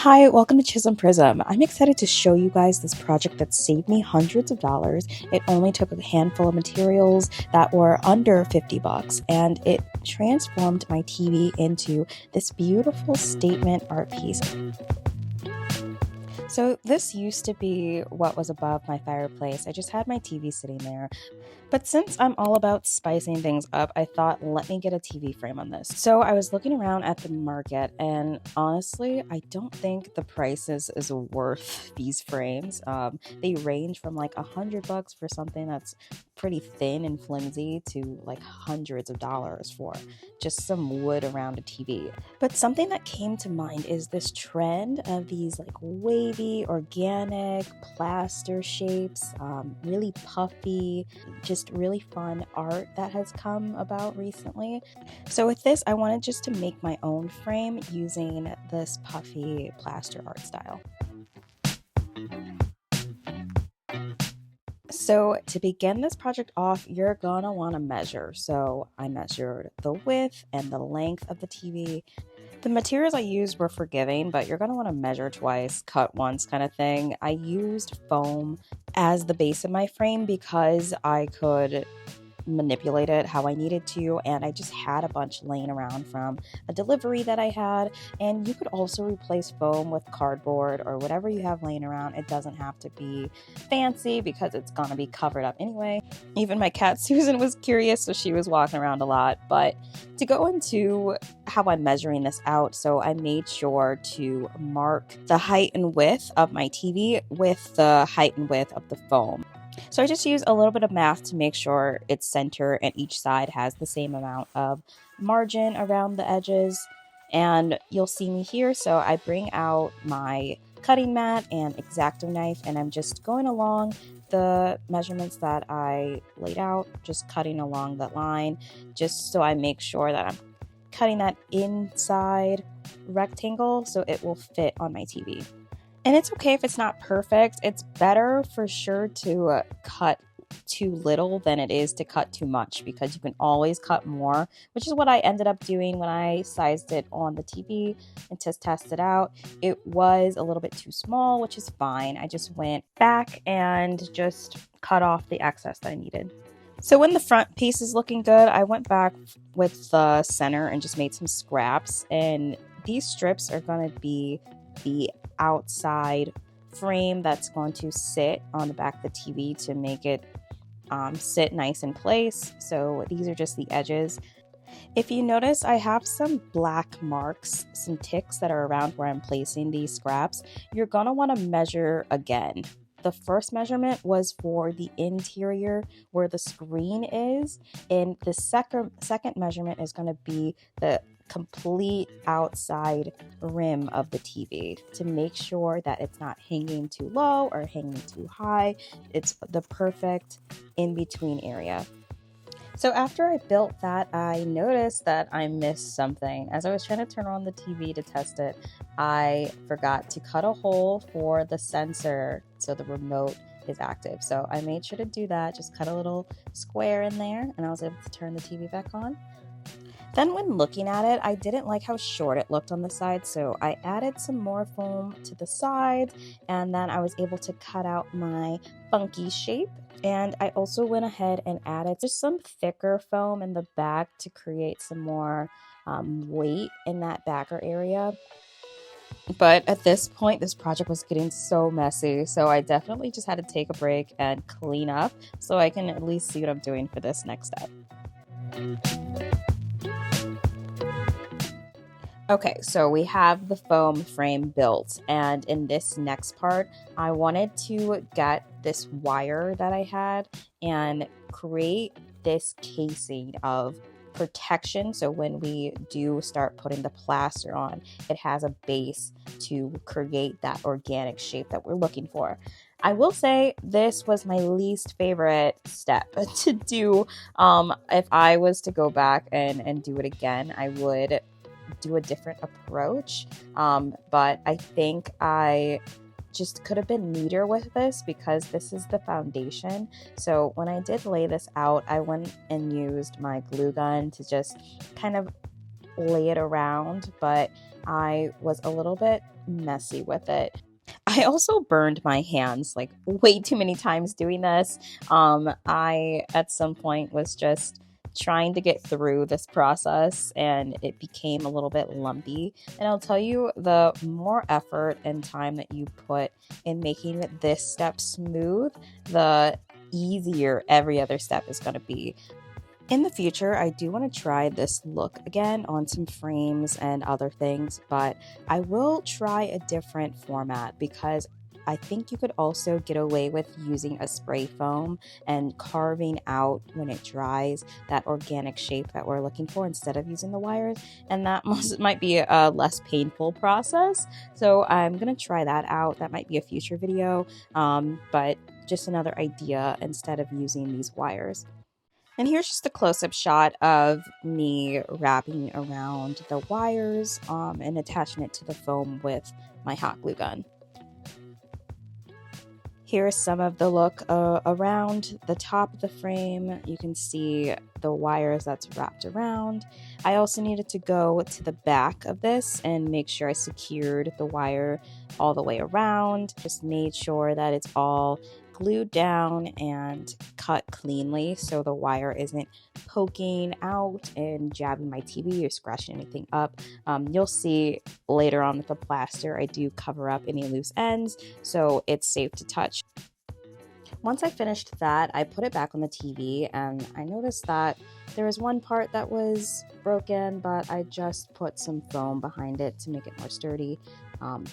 Hi, welcome to Chisholm Prism. I'm excited to show you guys this project that saved me hundreds of dollars. It only took a handful of materials that were under 50 bucks, and it transformed my TV into this beautiful statement art piece. So this used to be what was above my fireplace. I just had my TV sitting there. But since I'm all about spicing things up, I thought, let me get a TV frame on this. So I was looking around at the market, and honestly, I don't think the prices is worth these frames. They range from like $100 for something that's pretty thin and flimsy to like hundreds of dollars for just some wood around a TV. But something that came to mind is this trend of these like wavy, organic, plaster shapes, really puffy, just really fun art that has come about recently. So with this, I wanted just to make my own frame using this puffy plaster art style. So to begin this project off, you're gonna want to measure. So I measured the width and the length of the TV. The materials I used were forgiving, but you're going to want to measure twice, cut once kind of thing. I used foam as the base of my frame because I could manipulate it how I needed to, and I just had a bunch laying around from a delivery that I had. And you could also replace foam with cardboard or whatever you have laying around. It doesn't have to be fancy because it's gonna be covered up anyway. Even my cat Susan was curious, so she was walking around a lot. But to go into how I'm measuring this out, so I made sure to mark the height and width of my TV with the height and width of the foam. So I just use a little bit of math to make sure it's center and each side has the same amount of margin around the edges. And you'll see me here. So I bring out my cutting mat and X-Acto knife, and I'm just going along the measurements that I laid out, just cutting along that line, just so I make sure that I'm cutting that inside rectangle so it will fit on my TV. And it's okay if it's not perfect. It's better for sure to cut too little than it is to cut too much, because you can always cut more, which is what I ended up doing when I sized it on the TV and to test it out. It was a little bit too small, which is fine. I just went back and just cut off the excess that I needed. So when the front piece is looking good, I went back with the center and just made some scraps. And these strips are going to be the outside frame that's going to sit on the back of the TV to make it sit nice in place. So these are just the edges. If you notice, I have some black marks, some ticks that are around where I'm placing these scraps. You're gonna want to measure again. The first measurement was for the interior where the screen is, and the second measurement is going to be the complete outside rim of the TV to make sure that it's not hanging too low or hanging too high. It's the perfect in-between area. So after I built that, I noticed that I missed something. As I was trying to turn on the TV to test it, I forgot to cut a hole for the sensor so the remote is active. So I made sure to do that, just cut a little square in there, and I was able to turn the TV back on. Then when looking at it, I didn't like how short it looked on the side, so I added some more foam to the sides, and then I was able to cut out my funky shape. And I also went ahead and added just some thicker foam in the back to create some more weight in that backer area. But at this point, this project was getting so messy, so I definitely just had to take a break and clean up so I can at least see what I'm doing for this next step. Okay, so we have the foam frame built, and in this next part, I wanted to get this wire that I had and create this casing of protection, so when we do start putting the plaster on, it has a base to create that organic shape that we're looking for. I will say this was my least favorite step to do. If I was to go back and do it again, I would do a different approach, but I think I just could have been neater with this because this is the foundation. So when I did lay this out, I went and used my glue gun to just kind of lay it around, but I was a little bit messy with it. I also burned my hands like way too many times doing this. I at some point was just trying to get through this process and it became a little bit lumpy. And I'll tell you, the more effort and time that you put in making this step smooth, the easier every other step is going to be. In the future, I do want to try this look again on some frames and other things, but I will try a different format because I think you could also get away with using a spray foam and carving out when it dries that organic shape that we're looking for instead of using the wires, and that might be a less painful process. So I'm going to try that out. That might be a future video, but just another idea instead of using these wires. And here's just a close-up shot of me wrapping around the wires and attaching it to the foam with my hot glue gun. Here's some of the look around the top of the frame. You can see the wires that's wrapped around. I also needed to go to the back of this and make sure I secured the wire all the way around. Just made sure that it's all glued down and cut cleanly so the wire isn't poking out and jabbing my TV or scratching anything up. You'll see later on with the plaster, I do cover up any loose ends so it's safe to touch. Once I finished that, I put it back on the TV and I noticed that there was one part that was broken, but I just put some foam behind it to make it more sturdy.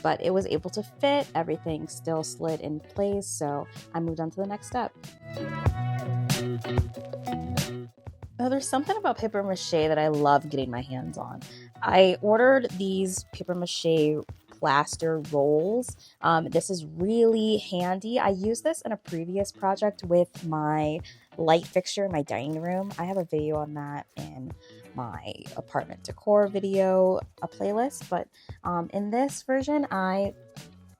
But it was able to fit, everything still slid in place, so I moved on to the next step. Now, there's something about papier-mâché that I love getting my hands on. I ordered these papier-mâché plaster rolls. This is really handy. I used this in a previous project with my light fixture in my dining room. I have a video on that in my apartment decor video, a playlist, but in this version I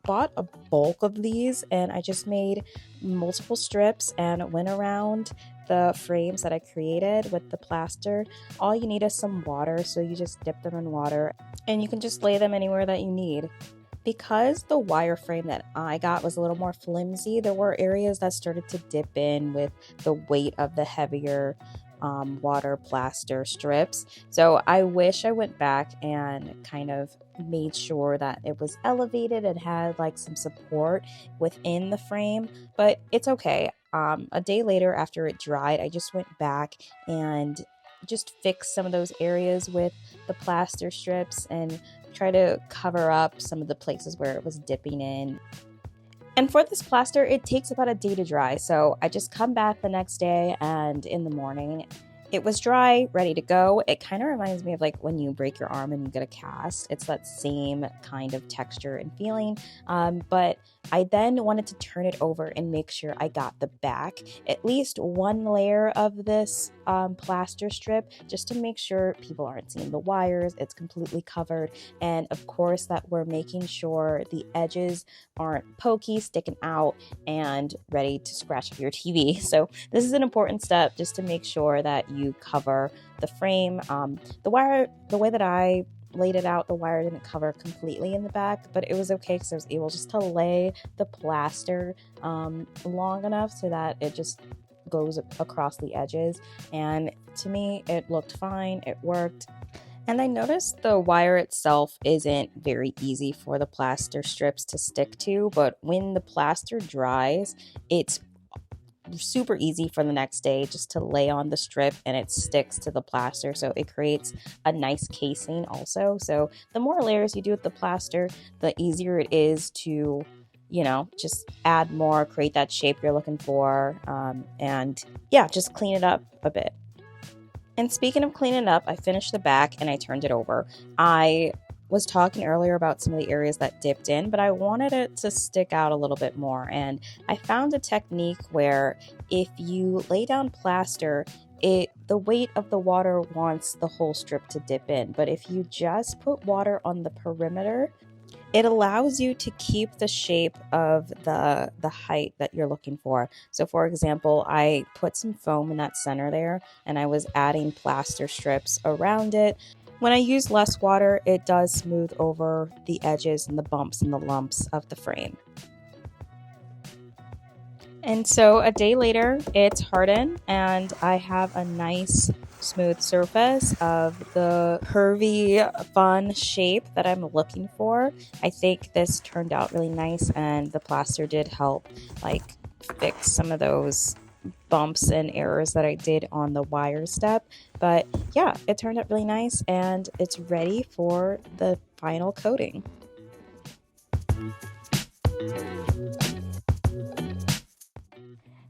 bought a bulk of these and I just made multiple strips and went around the frames that I created with the plaster. All you need is some water, so you just dip them in water and you can just lay them anywhere that you need. Because the wireframe that I got was a little more flimsy, there were areas that started to dip in with the weight of the heavier water plaster strips. So I wish I went back and kind of made sure that it was elevated and had like some support within the frame, but it's okay. A day later after it dried, I just went back and just fixed some of those areas with the plaster strips and try to cover up some of the places where it was dipping in. And for this plaster, it takes about a day to dry. So I just come back the next day and in the morning, it was dry, ready to go. It kind of reminds me of like when you break your arm and you get a cast. It's that same kind of texture and feeling. But I then wanted to turn it over and make sure I got the back, at least one layer of this plaster strip, just to make sure people aren't seeing the wires, it's completely covered. And of course that we're making sure the edges aren't pokey, sticking out, and ready to scratch up your TV. So this is an important step just to make sure that you cover the frame. The way that I laid it out, the wire didn't cover completely in the back, but it was okay because I was able just to lay the plaster long enough so that it just goes across the edges. And to me, it looked fine, it worked. And I noticed the wire itself isn't very easy for the plaster strips to stick to, but when the plaster dries, it's super easy for the next day just to lay on the strip and it sticks to the plaster, so it creates a nice casing also. So the more layers you do with the plaster, the easier it is to, you know, just add more, create that shape you're looking for, and yeah, just clean it up a bit. And speaking of cleaning up, I finished the back and I turned it over. I was talking earlier about some of the areas that dipped in, but I wanted it to stick out a little bit more. And I found a technique where if you lay down plaster, the weight of the water wants the whole strip to dip in. But if you just put water on the perimeter, it allows you to keep the shape of the height that you're looking for. So for example, I put some foam in that center there and I was adding plaster strips around it. When I use less water, it does smooth over the edges and the bumps and the lumps of the frame. And so a day later, it's hardened and I have a nice smooth surface of the curvy, fun shape that I'm looking for. I think this turned out really nice, and the plaster did help like fix some of those bumps and errors that I did on the wire step. But yeah, it turned out really nice and it's ready for the final coating.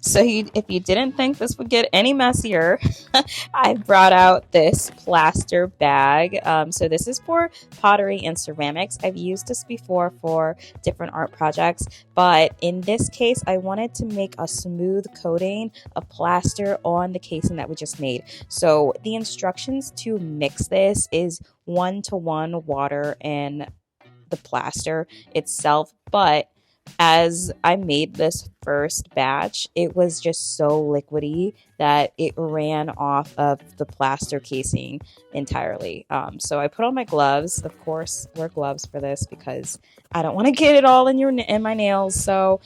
So if you didn't think this would get any messier, I brought out this plaster bag. So this is for pottery and ceramics. I've used this before for different art projects, but in this case, I wanted to make a smooth coating of plaster on the casing that we just made. So the instructions to mix this is 1-to-1 water and the plaster itself, but as I made this first batch, it was just so liquidy that it ran off of the plaster casing entirely. So I put on my gloves. Of course, wear gloves for this because I don't want to get it all in my nails. So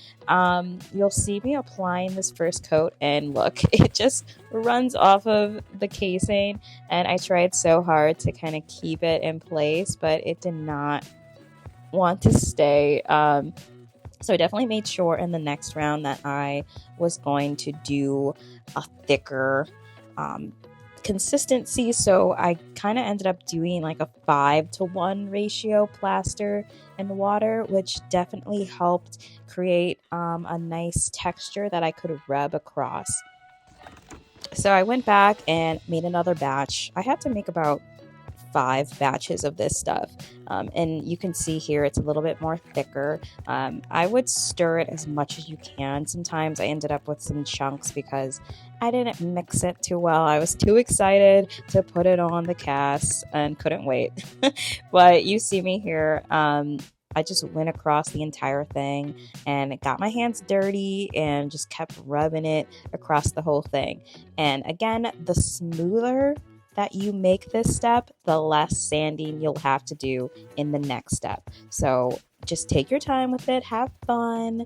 you'll see me applying this first coat, and look, it just runs off of the casing. And I tried so hard to kind of keep it in place, but it did not want to stay. So I definitely made sure in the next round that I was going to do a thicker consistency. So I kind of ended up doing like a 5-to-1 ratio plaster and water, which definitely helped create a nice texture that I could rub across. So I went back and made another batch. I had to make about 5 batches of this stuff, and you can see here it's a little bit more thicker. I would stir it as much as you can. Sometimes I ended up with some chunks because I didn't mix it too well. I was too excited to put it on the cast and couldn't wait. But you see me here. I just went across the entire thing and it got my hands dirty and just kept rubbing it across the whole thing. And again, the smoother that you make this step, the less sanding you'll have to do in the next step. So just take your time with it, have fun,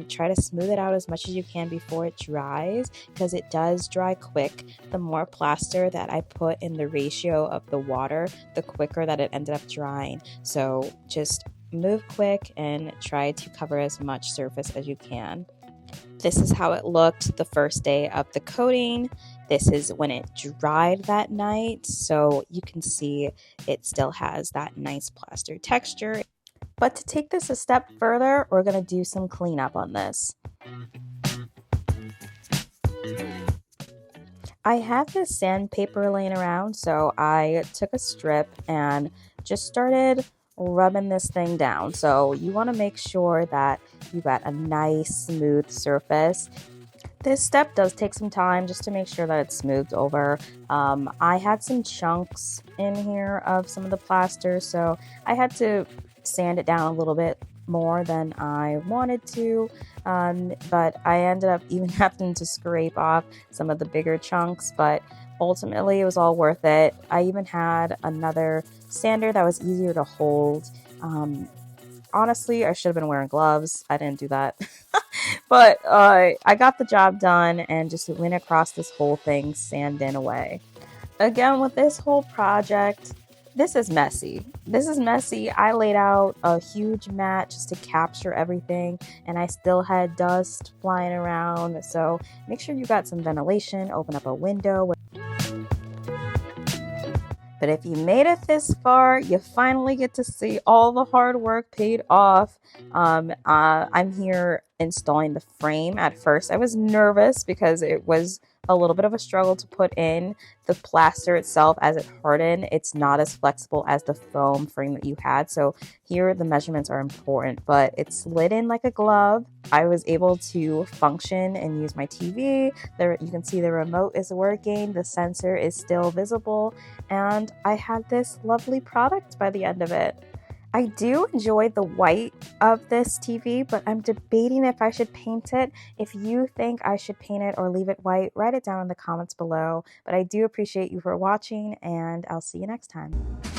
try to smooth it out as much as you can before it dries, because it does dry quick. The more plaster that I put in the ratio of the water, the quicker that it ended up drying. So just move quick and try to cover as much surface as you can. This is how it looked the first day of the coating. This is when it dried that night, so you can see it still has that nice plaster texture. But to take this a step further, we're going to do some cleanup on this. I have this sandpaper laying around, so I took a strip and just started rubbing this thing down. So you want to make sure that you got a nice smooth surface. This step does take some time just to make sure that it's smoothed over. I had some chunks in here of some of the plaster, so I had to sand it down a little bit more than I wanted to, but I ended up even having to scrape off some of the bigger chunks, but ultimately it was all worth it. I even had another sander that was easier to hold. Honestly, I should have been wearing gloves. I didn't do that. But I got the job done and just went across this whole thing, sanding away. Again, with this whole project, this is messy. I laid out a huge mat just to capture everything, and I still had dust flying around. So make sure you got some ventilation, open up a window. But if you made it this far, you finally get to see all the hard work paid off. I'm here installing the frame. At first, I was nervous because it was a little bit of a struggle to put in. The plaster itself, as it hardened, it's not as flexible as the foam frame that you had. So here the measurements are important, but it slid in like a glove. I was able to function and use my TV. There, you can see the remote is working. The sensor is still visible. And I had this lovely product by the end of it. I do enjoy the white of this TV, but I'm debating if I should paint it. If you think I should paint it or leave it white, write it down in the comments below. But I do appreciate you for watching, and I'll see you next time.